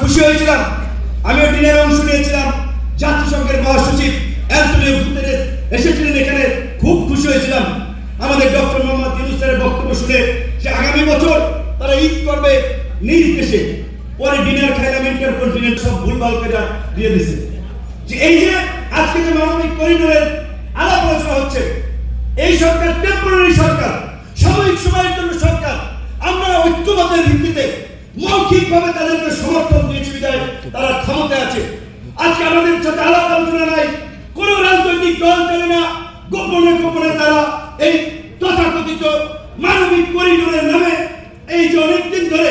খুশি হয়েছিলাম। আমিও দিনের অংশ নিয়েছিলাম। জাতিসংঘের মহাসচিব অ্যান্টোনিও গুতেরেস এসেছিলেন এখানে, খুব খুশি হয়েছিলাম আমাদের ডক্টর মোহাম্মদ ইউনূসের বক্তব্য শুনে যে আগামী বছর তারা ঈদ করবে নিজ দেশে। পরে ডিনার খাইলাম ইন্টারকন্টিনেন্ট সব ভুলভাল করে দিয়ে দিছে। যে এই যে আজকে যে মানবিক করিডোরের আলাপ আলোচনা হচ্ছে, এই সরকার টেম্পোরারি সরকার, সাময়িক সময়ের জন্য সরকার। আমরা ঐক্যবদ্ধের ভিত্তিতে মৌখিকভাবে তাদেরকে সমর্থন দিয়েছি বিধায় তারা ক্ষমতায় আছে। আজকে আমাদের সাথে আলাপ আলোচনা নাই, কোন রাজনৈতিক দল চলে না, গোপনে গোপনে তারা এই তথাকথিত মানবিক করিডোরের নামে এই যে অনেকদিন ধরে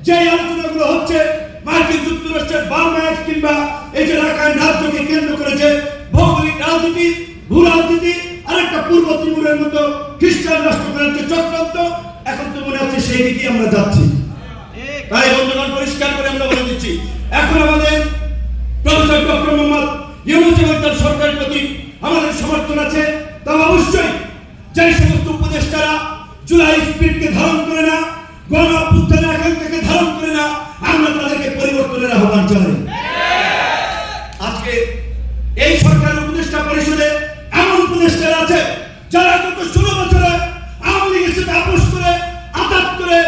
যে আলোচনাগুলো হচ্ছে, মার্কিন যুক্তরাষ্ট্রের বার্মা কিংবা এই যে রাখাইন রাজ্যকে কেন্দ্র করে যে ভৌগোলিক রাজনীতি, ভূ রাজনীতি, আরেকটা পূর্ব তিমুরের মতো খ্রিস্টান রাষ্ট্রের যে চক্রান্ত, এখন তো মনে হচ্ছে সেই দিকে আমরা যাচ্ছি। তাই বন্ধুগণ, পরিষ্কার করে আমরা বলে দিচ্ছি, এখন আমাদের প্রফেসর ডক্টর মোহাম্মদ ইউনূস এবং তার সরকারের প্রতি আমাদের সমর্থন আছে। তা অবশ্যই যে সমস্ত উপদেষ্টারা জুলাই স্পিরিটকে ধারণ করে না, গণ অভ্যুত্থানের আকাঙ্ক্ষাকে ধারণ করে না, আমরা তাদেরকে পরিবর্তনের আহ্বান জানাই। আজকে এই সরকারের উপদেষ্টা পরিষদে এমন উপদেষ্টারা আছে যারা গত 16 বছরে আওয়ামী লীগের সাথে আপোষ করে, আঘাত করে,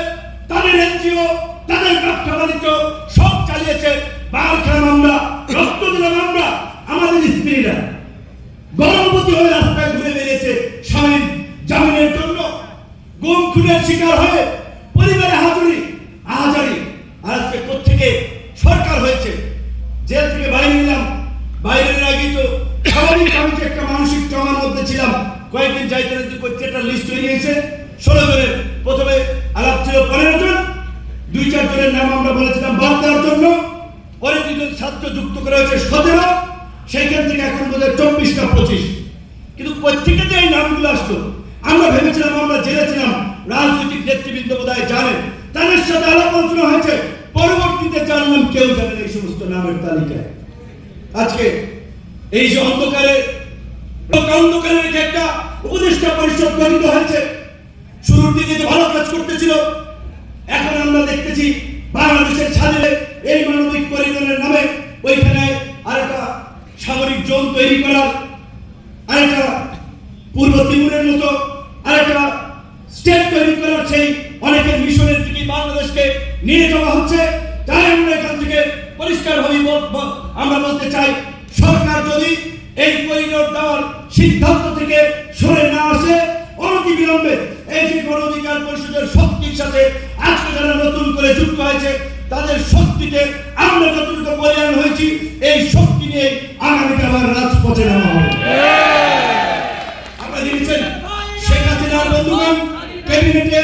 তাদের এনজিও, তাদের ব্যবসা বাণিজ্য সব চালিয়েছে। বাল খেলাম আমরা, রক্ত দিলাম আমরা, আমাদের স্ত্রীরা গর্ভবতী হয়ে রাস্তায় ঘুরে বেরিয়েছে স্বামীর জামিনের জন্য, গুম খুনের শিকার হয়ে পরিবারে হাজারি। আজকে প্রত্যেকে সরকার হয়েছে, জেল থেকে বাইরে নিলাম, বাইরের আগে তো স্বাভাবিক আমি যে একটা মানসিক ট্রমার মধ্যে ছিলাম। কয়েকদিন যাইতে করতে একটা লিস্ট হয়ে গিয়েছে 16 জনের। প্রথমে আলাপ ছিল 15 জন, 2-4 জনের নাম আমরা বলেছিলাম বাদ দেওয়ার জন্য। পরে 2 জন ছাত্র যুক্ত করা হয়েছে 17, সেইখান থেকে এখন বোধহয় 24 না 25। কিন্তু প্রত্যেকে যে এই নামগুলো আসলো, আমরা ভেবেছিলাম, আমরা জেনেছিলাম রাজনৈতিক নেতৃবৃন্দ বোধহয় জানেন, তাদের সাথে আলাপ আলোচনা হয়েছে। পরবর্তীতে জানলাম কেউ জানেন এই সমস্ত নামের তালিকায়। আজকে এই যে অন্ধকারের রেখে একটা উপদেষ্টা পরিষদ গঠিত হয়েছে, শুরুর দিকে যে ভালো কাজ করতেছিল, এখন আমরা দেখতেছি বাংলাদেশের ছাদে এই মানবিক করিডোরের নামে ওইখানে আরেকটা সামরিক জোন তৈরি করার, আরেকটা পূর্ব তিমুরের মতো আরেকটা স্টেট তৈরি করার সেই অনেকের মিশনের দিকে বাংলাদেশকে নিয়ে যাওয়া হচ্ছে। তাই আমরা এখান থেকে পরিষ্কারভাবে আমরা বলতে চাই, সরকার যদি এই করিডোর দেওয়ার সিদ্ধান্ত থেকে সরে না আসে, অনতিবিলম্বে এই যে গণ অধিকার পরিষদের শক্তির সাথে আজকে যারা নতুন করে যুক্ত হয়েছে, তাদের শক্তিতে আমরা যতটুকু বলিয়ান হয়েছি, এই শক্তি নিয়ে আগামীতে আবার রাজপথে নামা হবে। আপনারা দেখেছেন শেখ হাসিনার বন্ধুগণ ক্যাবিনেটে